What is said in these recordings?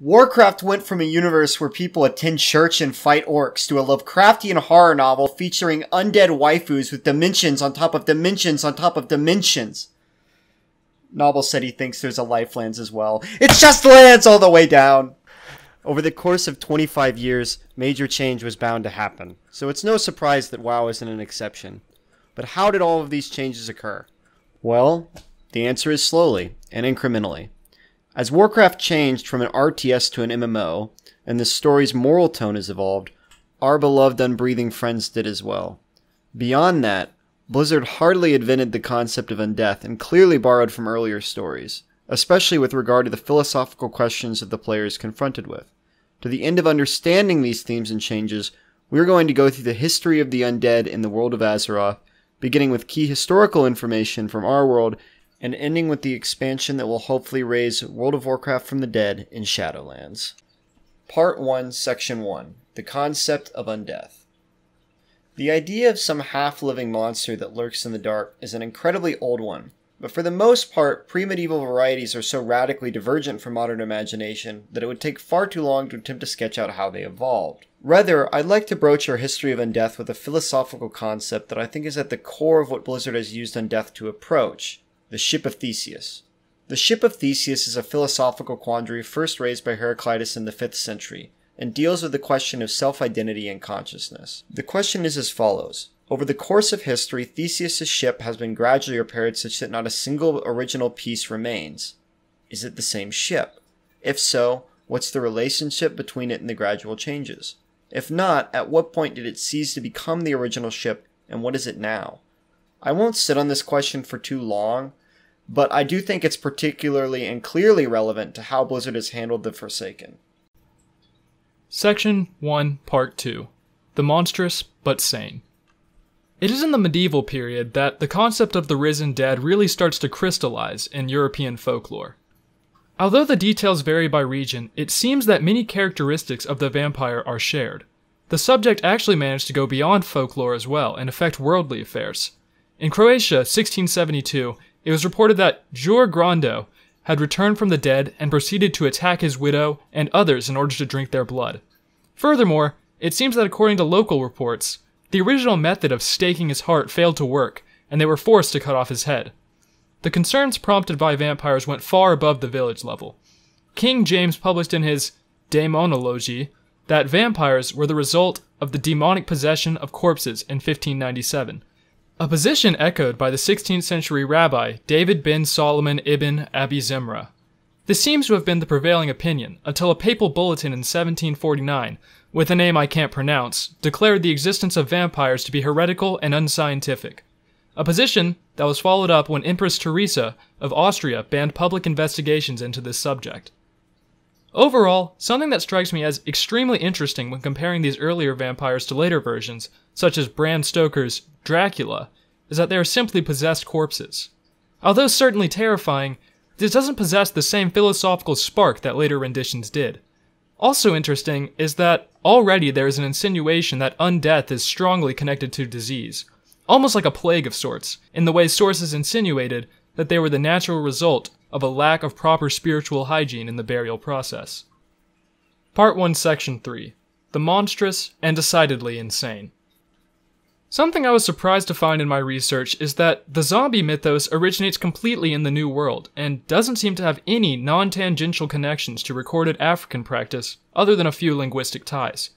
Warcraft went from a universe where people attend church and fight orcs to a Lovecraftian horror novel featuring undead waifus with dimensions on top of dimensions on top of dimensions. Novel said he thinks there's a Lifelands as well. It's just lands all the way down! Over the course of 25 years, major change was bound to happen, so it's no surprise that WoW isn't an exception. But how did all of these changes occur? Well, the answer is slowly and incrementally. As Warcraft changed from an RTS to an MMO, and the story's moral tone has evolved, our beloved unbreathing friends did as well. Beyond that, Blizzard hardly invented the concept of Undeath and clearly borrowed from earlier stories, especially with regard to the philosophical questions that the player is confronted with. To the end of understanding these themes and changes, we're going to go through the history of the Undead in the world of Azeroth, beginning with key historical information from our world and ending with the expansion that will hopefully raise World of Warcraft from the dead in Shadowlands. Part 1, Section 1. The Concept of Undeath. The idea of some half-living monster that lurks in the dark is an incredibly old one, but for the most part, pre-medieval varieties are so radically divergent from modern imagination that it would take far too long to attempt to sketch out how they evolved. Rather, I'd like to broach our history of Undeath with a philosophical concept that I think is at the core of what Blizzard has used Undeath to approach: the Ship of Theseus. The Ship of Theseus is a philosophical quandary first raised by Heraclitus in the 5th century, and deals with the question of self-identity and consciousness. The question is as follows. Over the course of history, Theseus' ship has been gradually repaired such that not a single original piece remains. Is it the same ship? If so, what's the relationship between it and the gradual changes? If not, at what point did it cease to become the original ship, and what is it now? I won't sit on this question for too long, but I do think it's particularly and clearly relevant to how Blizzard has handled the Forsaken. Section 1, Part 2. The Monstrous but Sane. It is in the medieval period that the concept of the risen dead really starts to crystallize in European folklore. Although the details vary by region, it seems that many characteristics of the vampire are shared. The subject actually managed to go beyond folklore as well and affect worldly affairs. In Croatia, 1672, it was reported that Jur Grando had returned from the dead and proceeded to attack his widow and others in order to drink their blood. Furthermore, it seems that according to local reports, the original method of staking his heart failed to work, and they were forced to cut off his head. The concerns prompted by vampires went far above the village level. King James published in his Daemonology that vampires were the result of the demonic possession of corpses in 1597. A position echoed by the 16th century rabbi David bin Solomon ibn Abi Zimra. This seems to have been the prevailing opinion until a papal bulletin in 1749, with a name I can't pronounce, declared the existence of vampires to be heretical and unscientific. A position that was followed up when Empress Teresa of Austria banned public investigations into this subject. Overall, something that strikes me as extremely interesting when comparing these earlier vampires to later versions, such as Bram Stoker's Dracula, is that they are simply possessed corpses. Although certainly terrifying, this doesn't possess the same philosophical spark that later renditions did. Also interesting is that already there is an insinuation that undeath is strongly connected to disease, almost like a plague of sorts, in the way sources insinuated that they were the natural result of a lack of proper spiritual hygiene in the burial process. Part 1, Section 3. The Monstrous and Decidedly Insane. Something I was surprised to find in my research is that the zombie mythos originates completely in the New World, and doesn't seem to have any non-tangential connections to recorded African practice other than a few linguistic ties.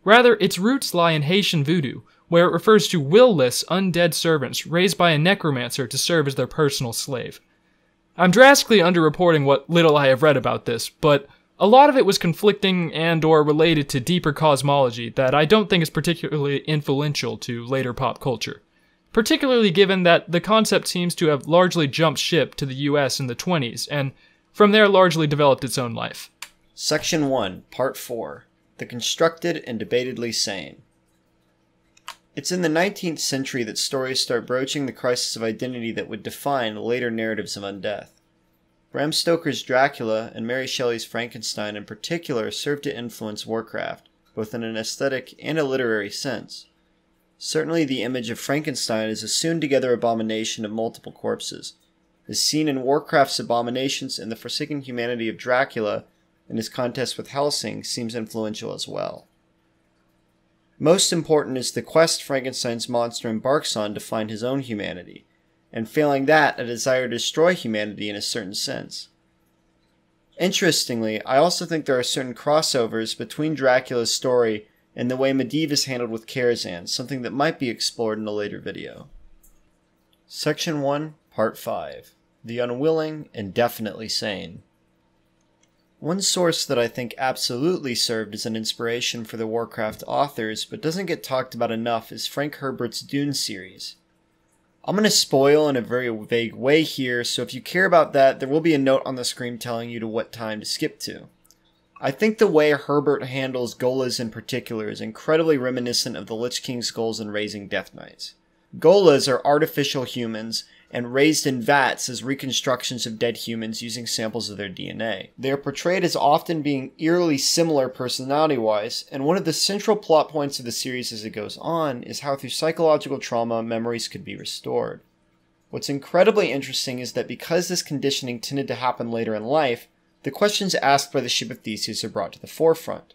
Rather, its roots lie in Haitian voodoo, where it refers to will-less undead servants raised by a necromancer to serve as their personal slave. I'm drastically underreporting what little I have read about this, but a lot of it was conflicting and or related to deeper cosmology that I don't think is particularly influential to later pop culture, particularly given that the concept seems to have largely jumped ship to the US in the 20s, and from there largely developed its own life. Section 1, Part 4. The Constructed and Debatedly Sane. It's in the 19th century that stories start broaching the crisis of identity that would define later narratives of Undeath. Bram Stoker's Dracula and Mary Shelley's Frankenstein in particular served to influence Warcraft, both in an aesthetic and a literary sense. Certainly the image of Frankenstein is a sewn-together abomination of multiple corpses, is seen in Warcraft's abominations and the forsaken humanity of Dracula, and his contest with Helsing seems influential as well. Most important is the quest Frankenstein's monster embarks on to find his own humanity, and failing that, a desire to destroy humanity in a certain sense. Interestingly, I also think there are certain crossovers between Dracula's story and the way Medivh is handled with Karazhan, something that might be explored in a later video. Section 1, Part 5. The Unwilling and Definitely Sane. One source that I think absolutely served as an inspiration for the Warcraft authors, but doesn't get talked about enough, is Frank Herbert's Dune series. I'm going to spoil in a very vague way here, so if you care about that, there will be a note on the screen telling you to what time to skip to. I think the way Herbert handles Golas in particular is incredibly reminiscent of the Lich King's goals in raising Death Knights. Golas are artificial humans, and raised in vats as reconstructions of dead humans using samples of their DNA. They are portrayed as often being eerily similar personality-wise, and one of the central plot points of the series as it goes on is how through psychological trauma, memories could be restored. What's incredibly interesting is that because this conditioning tended to happen later in life, the questions asked by the Ship of Theseus are brought to the forefront.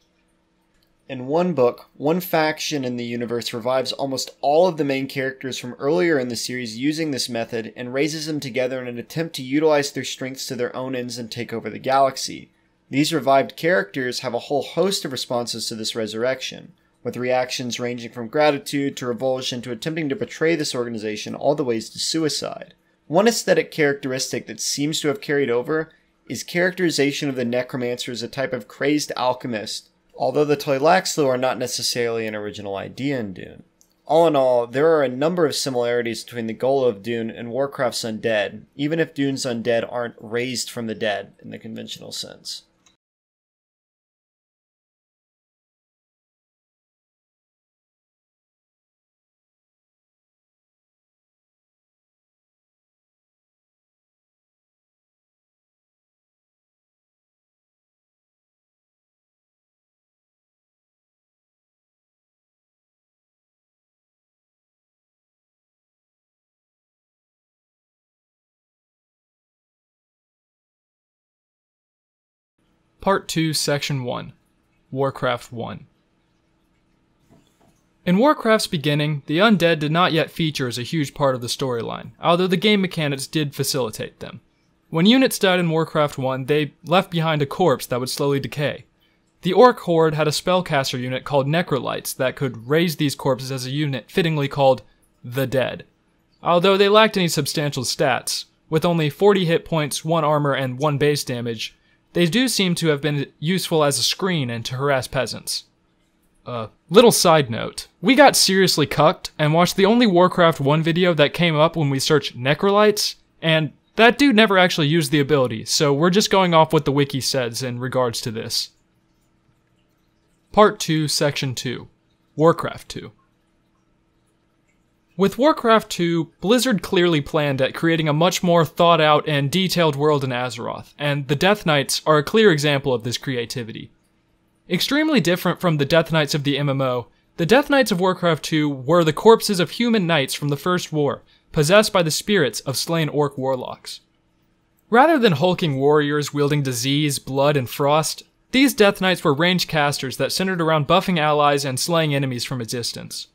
In one book, one faction in the universe revives almost all of the main characters from earlier in the series using this method and raises them together in an attempt to utilize their strengths to their own ends and take over the galaxy. These revived characters have a whole host of responses to this resurrection, with reactions ranging from gratitude to revulsion to attempting to betray this organization all the ways to suicide. One aesthetic characteristic that seems to have carried over is characterization of the necromancer as a type of crazed alchemist, although the Tleilaxu are not necessarily an original idea in Dune. All in all, there are a number of similarities between the goal of Dune and Warcraft's Undead, even if Dune's Undead aren't raised from the dead in the conventional sense. Part 2, Section 1. Warcraft 1. In Warcraft's beginning, the Undead did not yet feature as a huge part of the storyline, although the game mechanics did facilitate them. When units died in Warcraft 1, they left behind a corpse that would slowly decay. The Orc Horde had a spellcaster unit called Necrolytes that could raise these corpses as a unit fittingly called the Dead. Although they lacked any substantial stats, with only 40 hit points, 1 armor, and 1 base damage, they do seem to have been useful as a screen and to harass peasants. Little side note, we got seriously cucked and watched the only Warcraft 1 video that came up when we searched Necrolytes, and that dude never actually used the ability, so we're just going off what the wiki says in regards to this. Part 2, Section 2. Warcraft 2. With Warcraft 2, Blizzard clearly planned at creating a much more thought-out and detailed world in Azeroth, and the Death Knights are a clear example of this creativity. Extremely different from the Death Knights of the MMO, the Death Knights of Warcraft 2 were the corpses of human knights from the First War, possessed by the spirits of slain orc warlocks. Rather than hulking warriors wielding disease, blood, and frost, these Death Knights were ranged casters that centered around buffing allies and slaying enemies from a distance.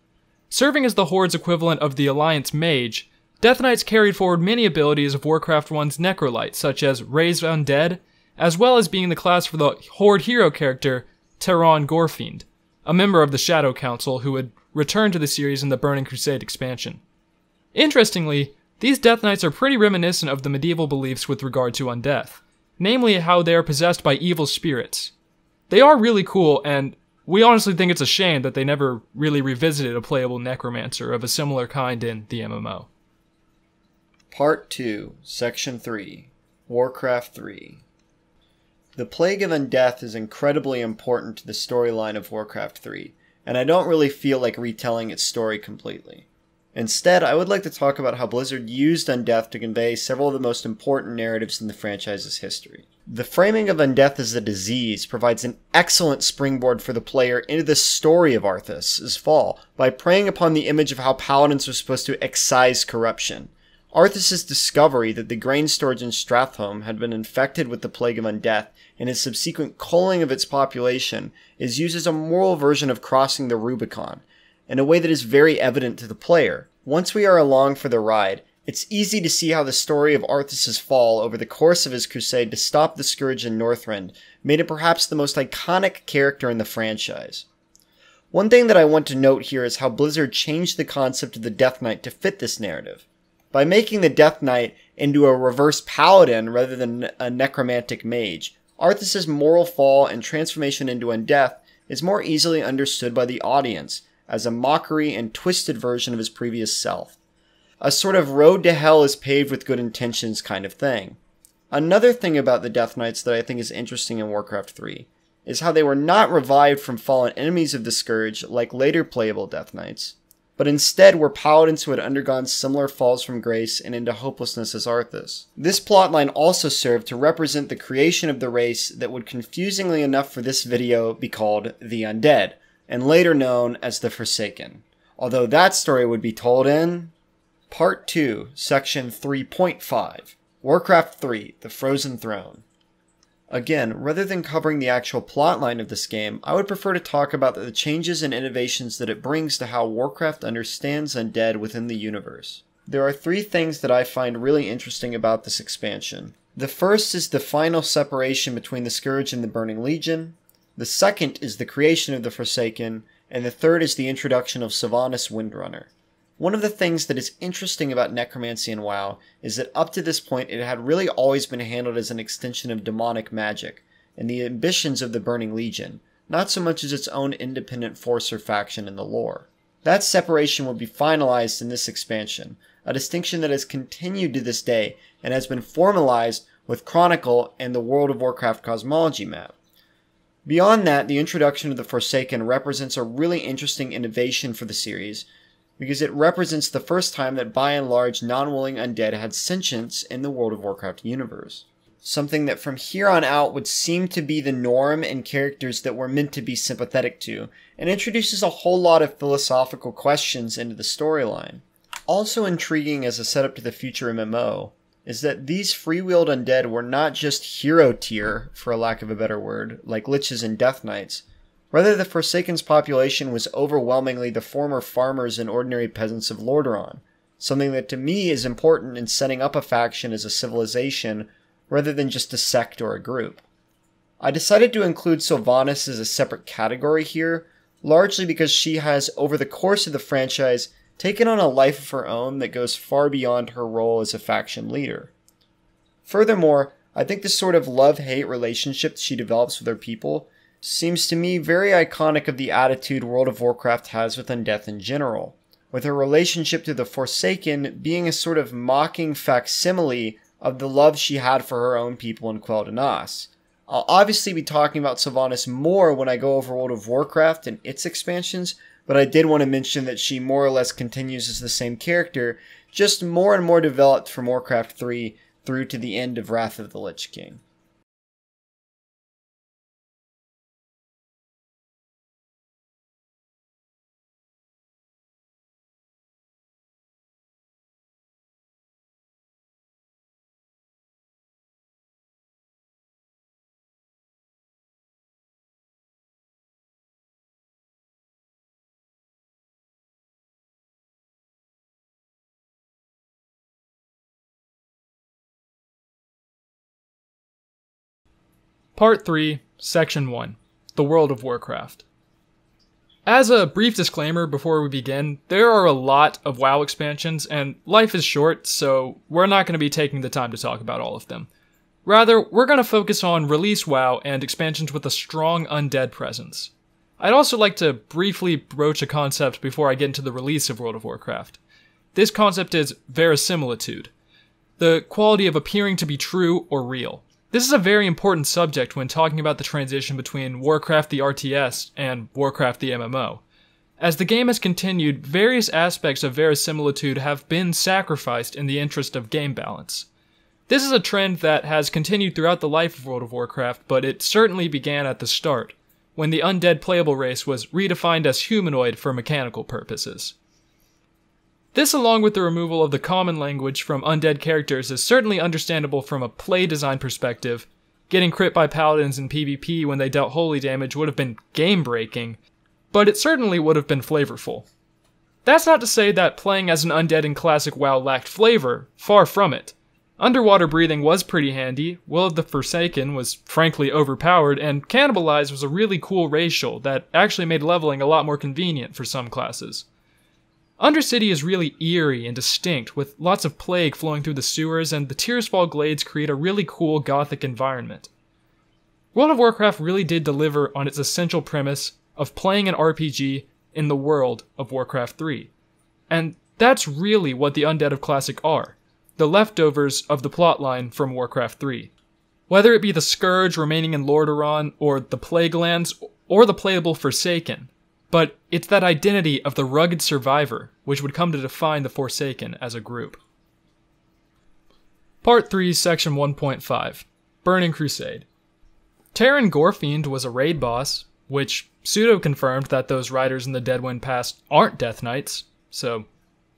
Serving as the Horde's equivalent of the Alliance Mage, Death Knights carried forward many abilities of Warcraft 1's Necrolyte, such as Raise Undead, as well as being the class for the Horde hero character, Teron Gorefiend, a member of the Shadow Council who would return to the series in the Burning Crusade expansion. Interestingly, these Death Knights are pretty reminiscent of the medieval beliefs with regard to Undeath, namely how they are possessed by evil spirits. They are really cool, and we honestly think it's a shame that they never really revisited a playable necromancer of a similar kind in the MMO. Part 2, Section 3. Warcraft 3. The Plague of Undeath is incredibly important to the storyline of Warcraft 3, and I don't really feel like retelling its story completely. Instead, I would like to talk about how Blizzard used Undeath to convey several of the most important narratives in the franchise's history. The framing of Undeath as a disease provides an excellent springboard for the player into the story of Arthas' fall by preying upon the image of how paladins are supposed to excise corruption. Arthas' discovery that the grain storage in Stratholme had been infected with the Plague of Undeath and its subsequent culling of its population is used as a moral version of crossing the Rubicon, in a way that is very evident to the player. Once we are along for the ride, it's easy to see how the story of Arthas' fall over the course of his crusade to stop the Scourge in Northrend made him perhaps the most iconic character in the franchise. One thing that I want to note here is how Blizzard changed the concept of the Death Knight to fit this narrative. By making the Death Knight into a reverse paladin rather than a necromantic mage, Arthas' moral fall and transformation into Undeath is more easily understood by the audience as a mockery and twisted version of his previous self. A sort of road to hell is paved with good intentions kind of thing. Another thing about the Death Knights that I think is interesting in Warcraft 3 is how they were not revived from fallen enemies of the Scourge like later playable Death Knights, but instead were paladins who had undergone similar falls from grace and into hopelessness as Arthas. This plotline also served to represent the creation of the race that would confusingly enough for this video be called the Undead, and later known as the Forsaken, although that story would be told in Part 2, Section 3.5, Warcraft 3, The Frozen Throne. Again, rather than covering the actual plotline of this game, I would prefer to talk about the changes and innovations that it brings to how Warcraft understands Undead within the universe. There are 3 things that I find really interesting about this expansion. The first is the final separation between the Scourge and the Burning Legion. The second is the creation of the Forsaken, and the third is the introduction of Sylvanas Windrunner. One of the things that is interesting about necromancy in WoW is that up to this point it had really always been handled as an extension of demonic magic and the ambitions of the Burning Legion, not so much as its own independent force or faction in the lore. That separation will be finalized in this expansion, a distinction that has continued to this day and has been formalized with Chronicle and the World of Warcraft cosmology map. Beyond that, the introduction of the Forsaken represents a really interesting innovation for the series, because it represents the first time that by and large non-willing undead had sentience in the World of Warcraft universe. Something that from here on out would seem to be the norm in characters that we're meant to be sympathetic to, and introduces a whole lot of philosophical questions into the storyline. Also intriguing as a setup to the future MMO is that these free-willed undead were not just hero tier, for a lack of a better word, like liches and death knights. Rather, the Forsaken's population was overwhelmingly the former farmers and ordinary peasants of Lordaeron, something that to me is important in setting up a faction as a civilization rather than just a sect or a group. I decided to include Sylvanas as a separate category here, largely because she has, over the course of the franchise, taken on a life of her own that goes far beyond her role as a faction leader. Furthermore, I think the sort of love-hate relationship she develops with her people seems to me very iconic of the attitude World of Warcraft has with Undeath in general, with her relationship to the Forsaken being a sort of mocking facsimile of the love she had for her own people in Quel'Danas. I'll obviously be talking about Sylvanas more when I go over World of Warcraft and its expansions, but I did want to mention that she more or less continues as the same character, just more and more developed from Warcraft 3 through to the end of Wrath of the Lich King. Part 3, Section 1, The World of Warcraft. As a brief disclaimer before we begin, there are a lot of WoW expansions, and life is short, so we're not going to be taking the time to talk about all of them. Rather, we're going to focus on release WoW and expansions with a strong undead presence. I'd also like to briefly broach a concept before I get into the release of World of Warcraft. This concept is verisimilitude, the quality of appearing to be true or real. This is a very important subject when talking about the transition between Warcraft the RTS and Warcraft the MMO. As the game has continued, various aspects of verisimilitude have been sacrificed in the interest of game balance. This is a trend that has continued throughout the life of World of Warcraft, but it certainly began at the start, when the undead playable race was redefined as humanoid for mechanical purposes. This, along with the removal of the common language from undead characters, is certainly understandable from a play design perspective, getting crit by paladins in PvP when they dealt holy damage would have been game-breaking, but it certainly would have been flavorful. That's not to say that playing as an undead in classic WoW lacked flavor, far from it. Underwater breathing was pretty handy, Will of the Forsaken was frankly overpowered, and Cannibalize was a really cool racial that actually made leveling a lot more convenient for some classes. Undercity is really eerie and distinct, with lots of plague flowing through the sewers, and the Tearsfall Glades create a really cool gothic environment. World of Warcraft really did deliver on its essential premise of playing an RPG in the world of Warcraft 3. And that's really what the Undead of Classic are, the leftovers of the plotline from Warcraft 3. Whether it be the Scourge remaining in Lordaeron, or the Plaguelands, or the playable Forsaken, but it's that identity of the rugged survivor which would come to define the Forsaken as a group. Part 3, Section 1.5, Burning Crusade. Terran Gorefiend was a raid boss, which pseudo-confirmed that those riders in the Deadwind Pass aren't Death Knights, so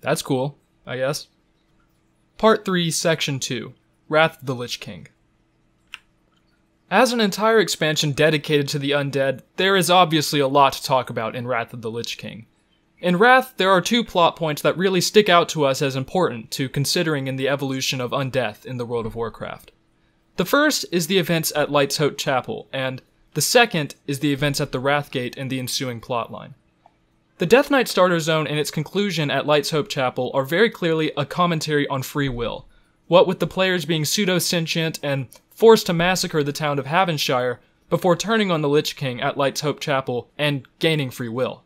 that's cool, I guess. Part 3, Section 2, Wrath of the Lich King. As an entire expansion dedicated to the undead, there is obviously a lot to talk about in Wrath of the Lich King. In Wrath, there are two plot points that really stick out to us as important to considering in the evolution of Undeath in the World of Warcraft. The first is the events at Light's Hope Chapel, and the second is the events at the Wrathgate and the ensuing plotline. The Death Knight starter zone and its conclusion at Light's Hope Chapel are very clearly a commentary on free will, what with the players being pseudo-sentient and forced to massacre the town of Havenshire before turning on the Lich King at Light's Hope Chapel and gaining free will.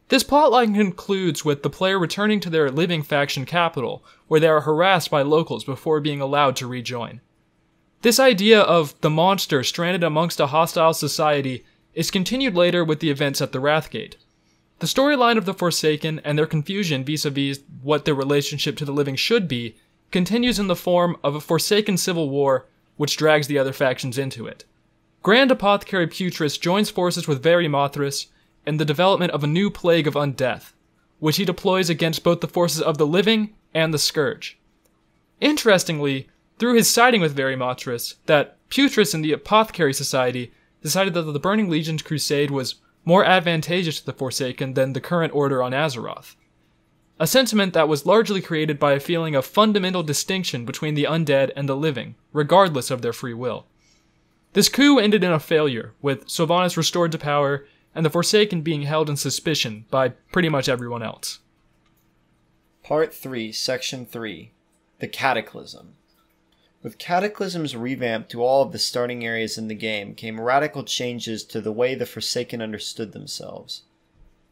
This plotline concludes with the player returning to their living faction capital, where they are harassed by locals before being allowed to rejoin. This idea of the monster stranded amongst a hostile society is continued later with the events at the Wrathgate. The storyline of the Forsaken and their confusion vis-a-vis what their relationship to the living should be continues in the form of a Forsaken civil war which drags the other factions into it. Grand Apothecary Putris joins forces with Very Mothras in the development of a new plague of undeath, which he deploys against both the forces of the living and the Scourge. Interestingly, through his siding with Very Mothras, that Putris and the Apothecary Society decided that the Burning Legion's crusade was more advantageous to the Forsaken than the current order on Azeroth. A sentiment that was largely created by a feeling of fundamental distinction between the undead and the living, regardless of their free will. This coup ended in a failure, with Sylvanas restored to power and the Forsaken being held in suspicion by pretty much everyone else. Part 3, Section 3, The Cataclysm. With Cataclysm's revamp to all of the starting areas in the game came radical changes to the way the Forsaken understood themselves.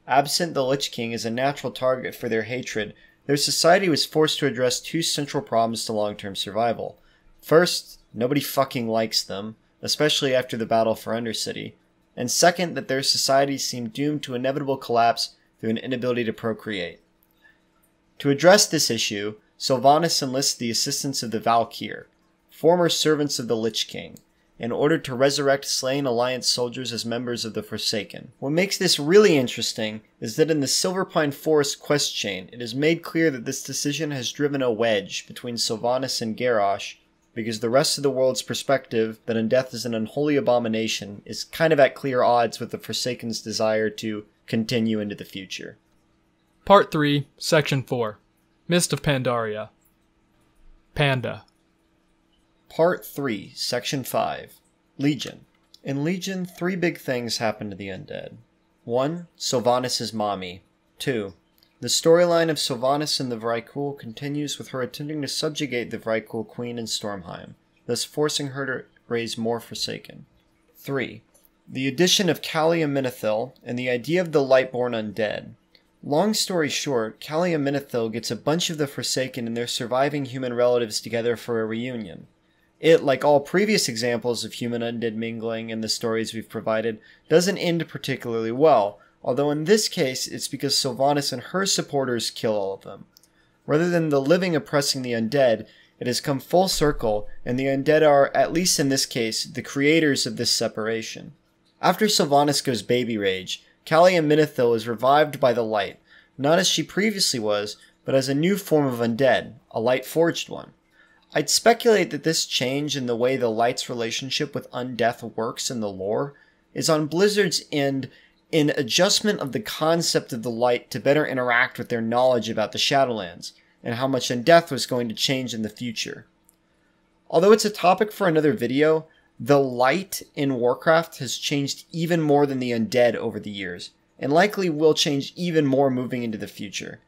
Absent the Lich King as a natural target for their hatred, their society was forced to address two central problems to long-term survival. First, nobody fucking likes them, especially after the battle for Undercity. And second, that their society seemed doomed to inevitable collapse through an inability to procreate. To address this issue, Sylvanas enlists the assistance of the Valkyr, former servants of the Lich King, in order to resurrect slain Alliance soldiers as members of the Forsaken. What makes this really interesting is that in the Silverpine Forest quest chain, it is made clear that this decision has driven a wedge between Sylvanas and Garrosh, because the rest of the world's perspective that Undeath is an unholy abomination is kind of at clear odds with the Forsaken's desire to continue into the future. Part 3, Section 4, Mist of Pandaria. Panda. Part 3, Section 5, Legion. In Legion, three big things happen to the undead. 1. Sylvanas' mommy. 2. The storyline of Sylvanas and the Vrykul continues with her attempting to subjugate the Vrykul Queen in Stormheim, thus forcing her to raise more Forsaken. 3. The addition of Kalia Menethil and the idea of the Lightborn undead. Long story short, Kalia Menethil gets a bunch of the Forsaken and their surviving human relatives together for a reunion. It, like all previous examples of human-undead mingling in the stories we've provided, doesn't end particularly well, although in this case it's because Sylvanas and her supporters kill all of them. Rather than the living oppressing the undead, it has come full circle, and the undead are, at least in this case, the creators of this separation. After Sylvanas goes baby rage, Kalia Menethil is revived by the light, not as she previously was, but as a new form of undead, a light-forged one. I'd speculate that this change in the way the light's relationship with Undeath works in the lore is on Blizzard's end in adjustment of the concept of the light to better interact with their knowledge about the Shadowlands, and how much Undeath was going to change in the future. Although it's a topic for another video, the light in Warcraft has changed even more than the Undead over the years, and likely will change even more moving into the future.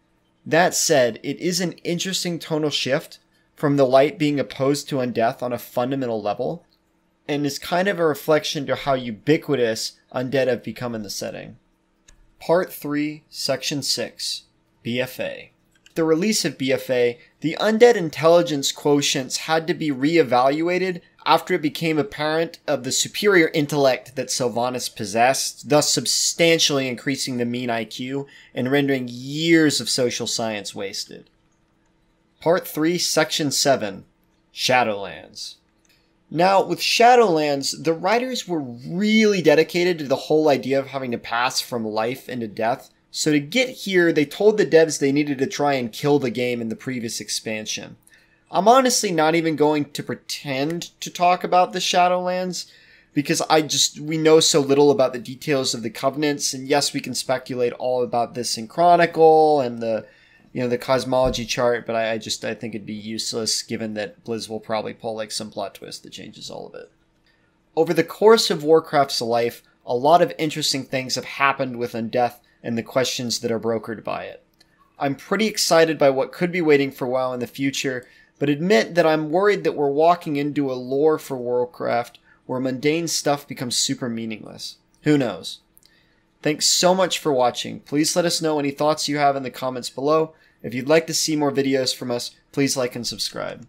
That said, it is an interesting tonal shift from the light being opposed to Undeath on a fundamental level, and is kind of a reflection to how ubiquitous Undead have become in the setting. Part 3, Section 6, BFA. The release of BFA, the Undead intelligence quotients had to be re-evaluated after it became apparent of the superior intellect that Sylvanas possessed, thus substantially increasing the mean IQ and rendering years of social science wasted. Part 3, Section 7, Shadowlands. Now, with Shadowlands, the writers were really dedicated to the whole idea of having to pass from life into death, so to get here, they told the devs they needed to try and kill the game in the previous expansion. I'm honestly not even going to pretend to talk about the Shadowlands, because we know so little about the details of the Covenants, and yes, we can speculate all about this in Chronicle and the cosmology chart, but I think it'd be useless given that Blizz will probably pull like some plot twist that changes all of it. Over the course of Warcraft's life, a lot of interesting things have happened with Undeath and the questions that are brokered by it. I'm pretty excited by what could be waiting for WoW in the future, but admit that I'm worried that we're walking into a lore for Warcraft where mundane stuff becomes super meaningless. Who knows? Thanks so much for watching. Please let us know any thoughts you have in the comments below. If you'd like to see more videos from us, please like and subscribe.